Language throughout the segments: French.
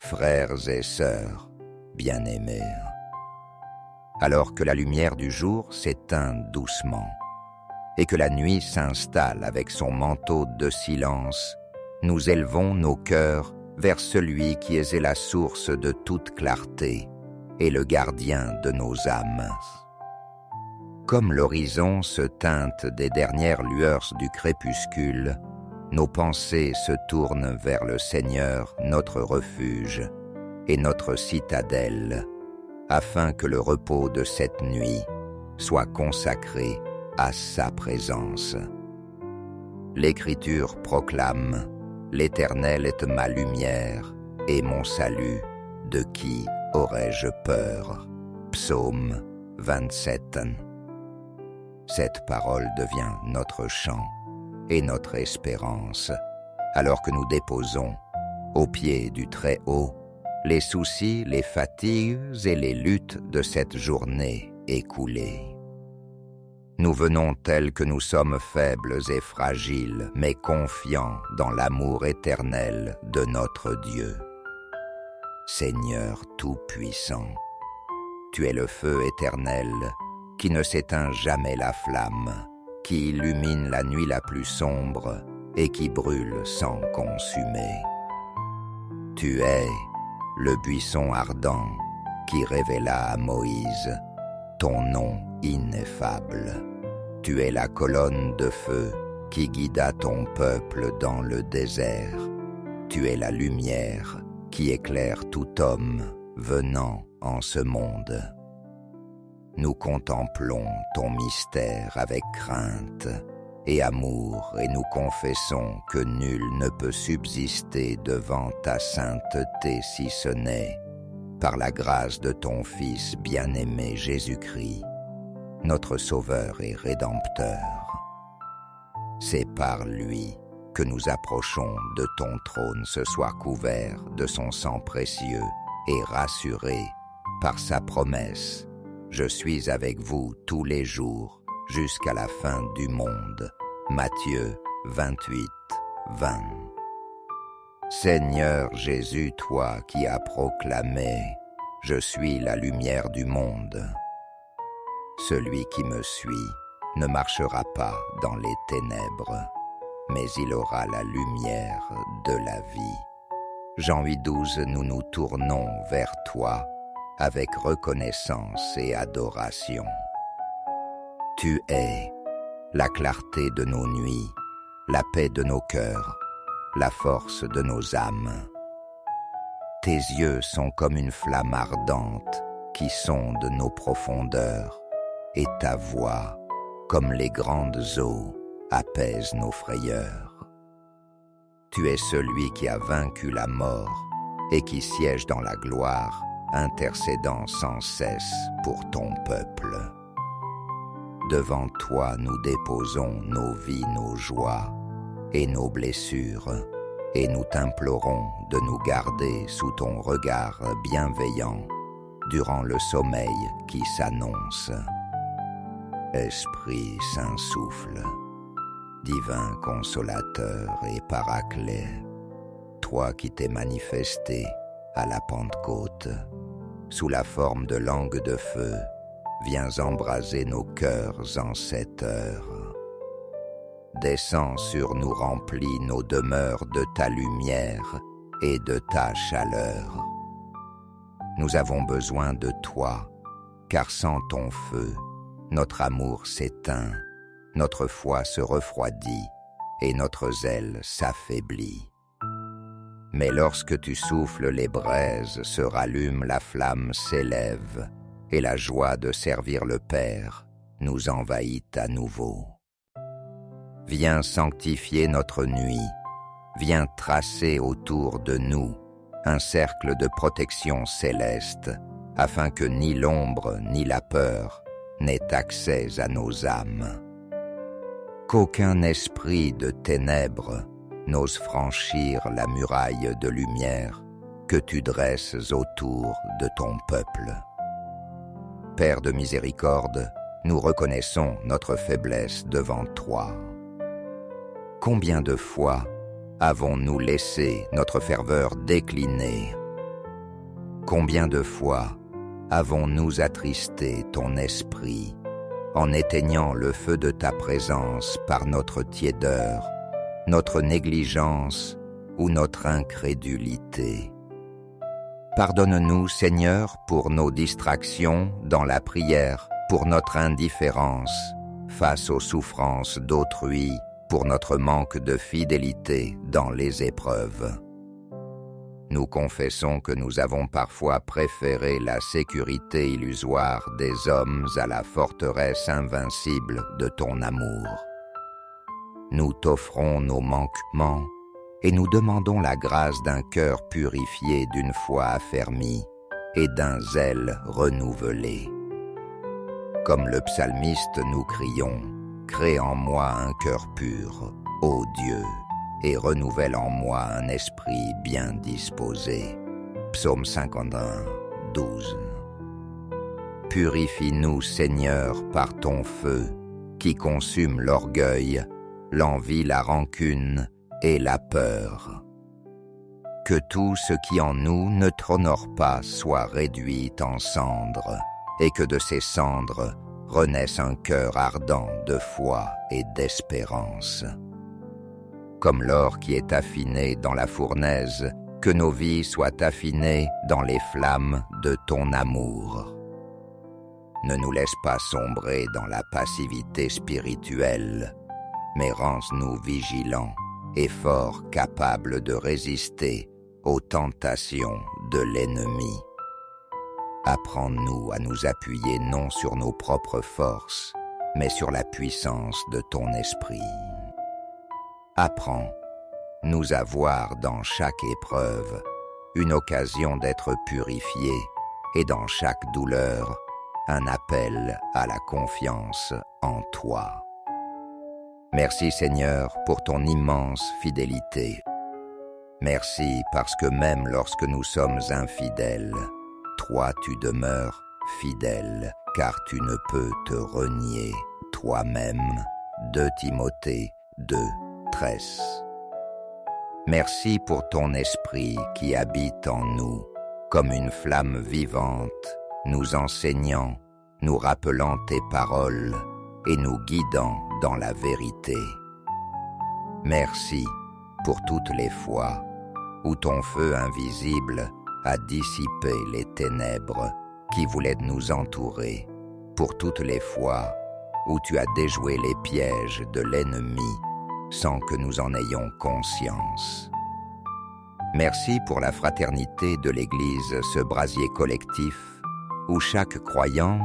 frères et sœurs bien-aimés. Alors que la lumière du jour s'éteint doucement et que la nuit s'installe avec son manteau de silence, nous élevons nos cœurs vers celui qui est la source de toute clarté et le gardien de nos âmes. Comme l'horizon se teinte des dernières lueurs du crépuscule, nos pensées se tournent vers le Seigneur, notre refuge et notre citadelle, afin que le repos de cette nuit soit consacré à sa présence. L'Écriture proclame « L'Éternel est ma lumière et mon salut, de qui aurais-je peur ?» Psaume 27. Cette parole devient notre chant et notre espérance, alors que nous déposons, au pied du Très-Haut, les soucis, les fatigues et les luttes de cette journée écoulée. Nous venons tels que nous sommes faibles et fragiles, mais confiants dans l'amour éternel de notre Dieu. Seigneur Tout-Puissant, tu es le feu éternel qui ne s'éteint jamais la flamme, qui illumine la nuit la plus sombre et qui brûle sans consumer. Tu es le buisson ardent qui révéla à Moïse ton nom ineffable. Tu es la colonne de feu qui guida ton peuple dans le désert. Tu es la lumière qui éclaire tout homme venant en ce monde. Nous contemplons ton mystère avec crainte et amour et nous confessons que nul ne peut subsister devant ta sainteté si ce n'est par la grâce de ton Fils bien-aimé Jésus-Christ, notre Sauveur et Rédempteur. C'est par lui que nous approchons de ton trône ce soir couvert de son sang précieux et rassurés par sa promesse. Je suis avec vous tous les jours jusqu'à la fin du monde. Matthieu 28, 20. Seigneur Jésus, toi qui as proclamé « Je suis la lumière du monde », celui qui me suit ne marchera pas dans les ténèbres, mais il aura la lumière de la vie. Jean 8,12, nous nous tournons vers toi avec reconnaissance et adoration. Tu es la clarté de nos nuits, la paix de nos cœurs, la force de nos âmes. Tes yeux sont comme une flamme ardente qui sonde nos profondeurs, et ta voix, comme les grandes eaux, apaise nos frayeurs. Tu es celui qui a vaincu la mort et qui siège dans la gloire, intercédant sans cesse pour ton peuple. Devant toi, nous déposons nos vies, nos joies et nos blessures, et nous t'implorons de nous garder sous ton regard bienveillant durant le sommeil qui s'annonce. Esprit Saint-Souffle, divin consolateur et paraclet, toi qui t'es manifesté à la Pentecôte, sous la forme de langue de feu, viens embraser nos cœurs en cette heure. Descends sur nous, remplis nos demeures de ta lumière et de ta chaleur. Nous avons besoin de toi, car sans ton feu, notre amour s'éteint, notre foi se refroidit et notre zèle s'affaiblit. Mais lorsque tu souffles les braises, se rallume, la flamme s'élève, et la joie de servir le Père nous envahit à nouveau. Viens sanctifier notre nuit, viens tracer autour de nous un cercle de protection céleste, afin que ni l'ombre ni la peur n'aient accès à nos âmes. Qu'aucun esprit de ténèbres n'ose franchir la muraille de lumière que tu dresses autour de ton peuple. Père de miséricorde, nous reconnaissons notre faiblesse devant toi. Combien de fois avons-nous laissé notre ferveur décliner Combien de fois avons-nous attristé ton esprit en éteignant le feu de ta présence par notre tiédeur, notre négligence ou notre incrédulité. Pardonne-nous, Seigneur, pour nos distractions dans la prière, pour notre indifférence face aux souffrances d'autrui, pour notre manque de fidélité dans les épreuves. Nous confessons que nous avons parfois préféré la sécurité illusoire des hommes à la forteresse invincible de ton amour. Nous t'offrons nos manquements et nous demandons la grâce d'un cœur purifié d'une foi affermie et d'un zèle renouvelé. Comme le psalmiste, nous crions « Crée en moi un cœur pur, ô Dieu !» et renouvelle en moi un esprit bien disposé. Psaume 51, 12. Purifie-nous, Seigneur, par ton feu, qui consume l'orgueil, l'envie, la rancune et la peur. Que tout ce qui en nous ne t'honore pas soit réduit en cendres, et que de ces cendres renaisse un cœur ardent de foi et d'espérance. Comme l'or qui est affiné dans la fournaise, que nos vies soient affinées dans les flammes de ton amour. Ne nous laisse pas sombrer dans la passivité spirituelle, mais rends-nous vigilants et forts, capables de résister aux tentations de l'ennemi. Apprends-nous à nous appuyer non sur nos propres forces, mais sur la puissance de ton esprit. Apprends-nous à voir dans chaque épreuve une occasion d'être purifiés et dans chaque douleur un appel à la confiance en toi. Merci Seigneur pour ton immense fidélité. Merci parce que même lorsque nous sommes infidèles, toi tu demeures fidèle, car tu ne peux te renier toi-même. 2 Timothée 2, 13. Merci pour ton esprit qui habite en nous, comme une flamme vivante, nous enseignant, nous rappelant tes paroles et nous guidant dans la vérité. Merci pour toutes les fois où ton feu invisible a dissipé les ténèbres qui voulaient nous entourer, pour toutes les fois où tu as déjoué les pièges de l'ennemi sans que nous en ayons conscience. Merci pour la fraternité de l'Église, ce brasier collectif où chaque croyant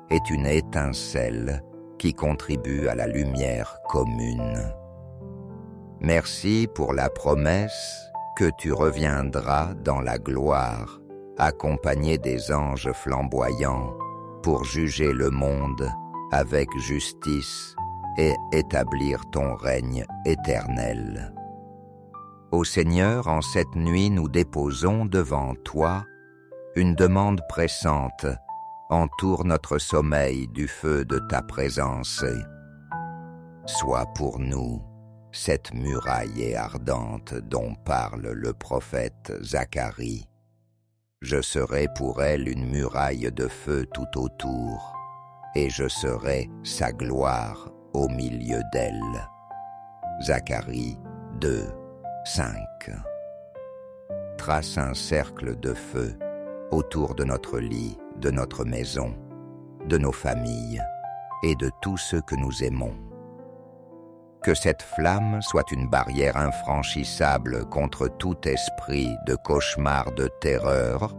est une étincelle qui contribue à la lumière commune. Merci pour la promesse que tu reviendras dans la gloire, accompagné des anges flamboyants, pour juger le monde avec justice et établir ton règne éternel. Ô Seigneur, en cette nuit nous déposons devant toi une demande pressante. Entoure notre sommeil du feu de ta présence. Sois pour nous cette muraille ardente dont parle le prophète Zacharie. Je serai pour elle une muraille de feu tout autour, et je serai sa gloire au milieu d'elle. Zacharie 2, 5. Trace un cercle de feu autour de notre lit, de notre maison, de nos familles et de tous ceux que nous aimons. Que cette flamme soit une barrière infranchissable contre tout esprit de cauchemar, de terreur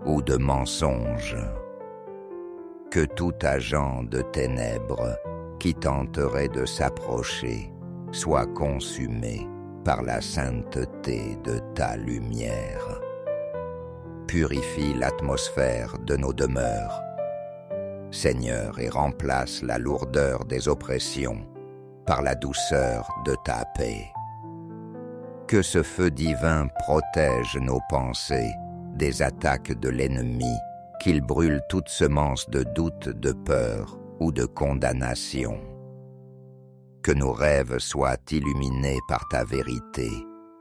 ou de mensonge. Que tout agent de ténèbres qui tenterait de s'approcher soit consumé par la sainteté de ta lumière. Purifie l'atmosphère de nos demeures, Seigneur, et remplace la lourdeur des oppressions par la douceur de ta paix. Que ce feu divin protège nos pensées des attaques de l'ennemi, qu'il brûle toute semence de doute, de peur ou de condamnation. Que nos rêves soient illuminés par ta vérité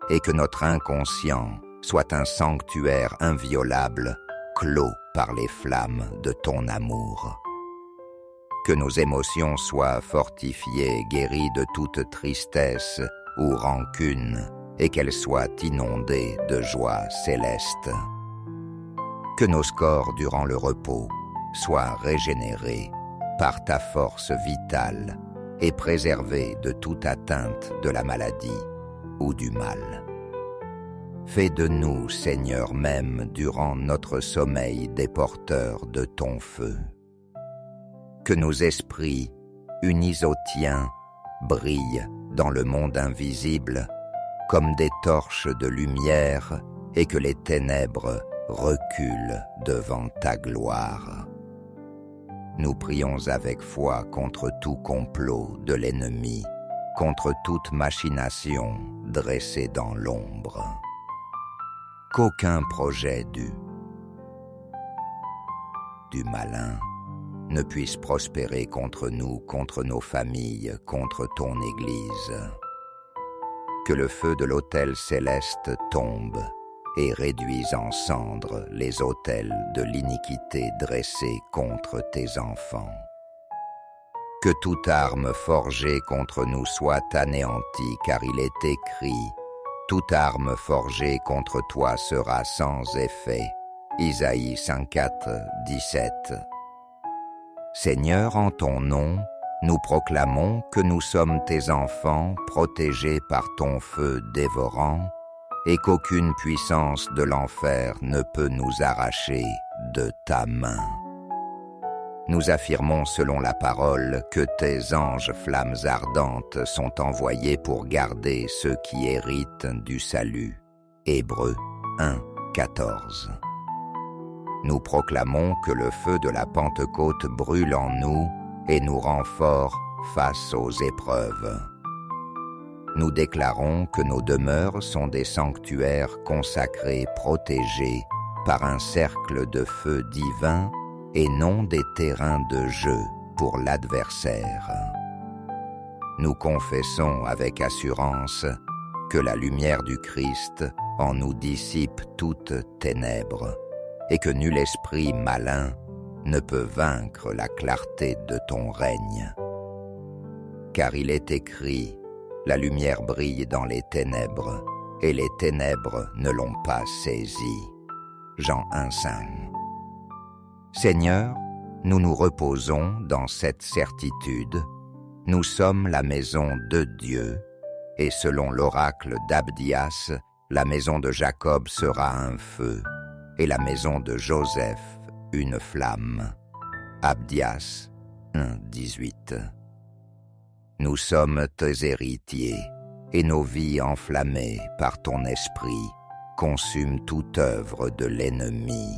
et que notre inconscient soit un sanctuaire inviolable clos par les flammes de ton amour. Que nos émotions soient fortifiées, guéries de toute tristesse ou rancune, et qu'elles soient inondées de joie céleste. Que nos corps, durant le repos, soient régénérés par ta force vitale et préservés de toute atteinte de la maladie ou du mal. Fais de nous, Seigneur même, durant notre sommeil, des porteurs de ton feu. Que nos esprits, unis au tien, brillent dans le monde invisible comme des torches de lumière et que les ténèbres reculent devant ta gloire. Nous prions avec foi contre tout complot de l'ennemi, contre toute machination dressée dans l'ombre. Qu'aucun projet du malin ne puisse prospérer contre nous, contre nos familles, contre ton Église. Que le feu de l'autel céleste tombe et réduise en cendres les autels de l'iniquité dressés contre tes enfants. Que toute arme forgée contre nous soit anéantie, car il est écrit « Toute arme forgée contre toi sera sans effet » Isaïe 54, 17. Seigneur, en ton nom, nous proclamons que nous sommes tes enfants protégés par ton feu dévorant et qu'aucune puissance de l'enfer ne peut nous arracher de ta main. Nous affirmons selon la parole que tes anges flammes ardentes sont envoyés pour garder ceux qui héritent du salut. Hébreux 1, 14. Nous proclamons que le feu de la Pentecôte brûle en nous et nous rend forts face aux épreuves. Nous déclarons que nos demeures sont des sanctuaires consacrés, protégés par un cercle de feu divin et non des terrains de jeu pour l'adversaire. Nous confessons avec assurance que la lumière du Christ en nous dissipe toute ténèbre et que nul esprit malin ne peut vaincre la clarté de ton règne. Car il est écrit, la lumière brille dans les ténèbres, et les ténèbres ne l'ont pas saisie. Jean 1,5. Seigneur, nous nous reposons dans cette certitude. Nous sommes la maison de Dieu, et selon l'oracle d'Abdias, la maison de Jacob sera un feu, et la maison de Joseph une flamme. Abdias 1,18. Nous sommes tes héritiers, et nos vies enflammées par ton esprit consument toute œuvre de l'ennemi.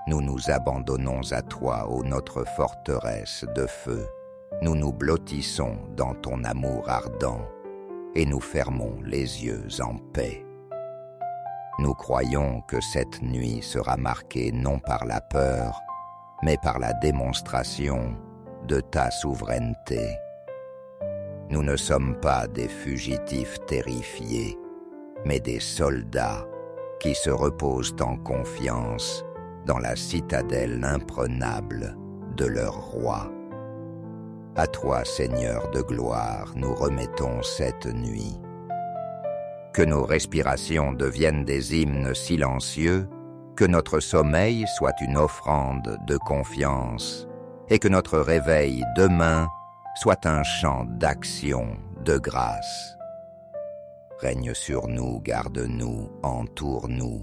Nous nous abandonnons à toi, ô notre forteresse de feu. Nous nous blottissons dans ton amour ardent, et nous fermons les yeux en paix. Nous croyons que cette nuit sera marquée non par la peur, mais par la démonstration de ta souveraineté. Nous ne sommes pas des fugitifs terrifiés, mais des soldats qui se reposent en confiance dans la citadelle imprenable de leur roi. À toi, Seigneur de gloire, nous remettons cette nuit. Que nos respirations deviennent des hymnes silencieux, que notre sommeil soit une offrande de confiance, et que notre réveil demain soit un chant d'action, de grâce. Règne sur nous, garde-nous, entoure-nous,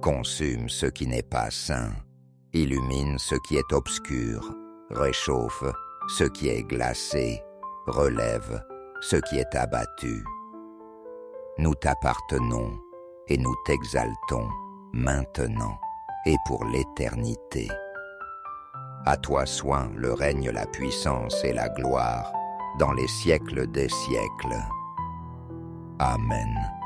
consume ce qui n'est pas sain, illumine ce qui est obscur, réchauffe ce qui est glacé, relève ce qui est abattu. Nous t'appartenons et nous t'exaltons maintenant et pour l'éternité. À toi soit le règne, la puissance et la gloire dans les siècles des siècles. Amen.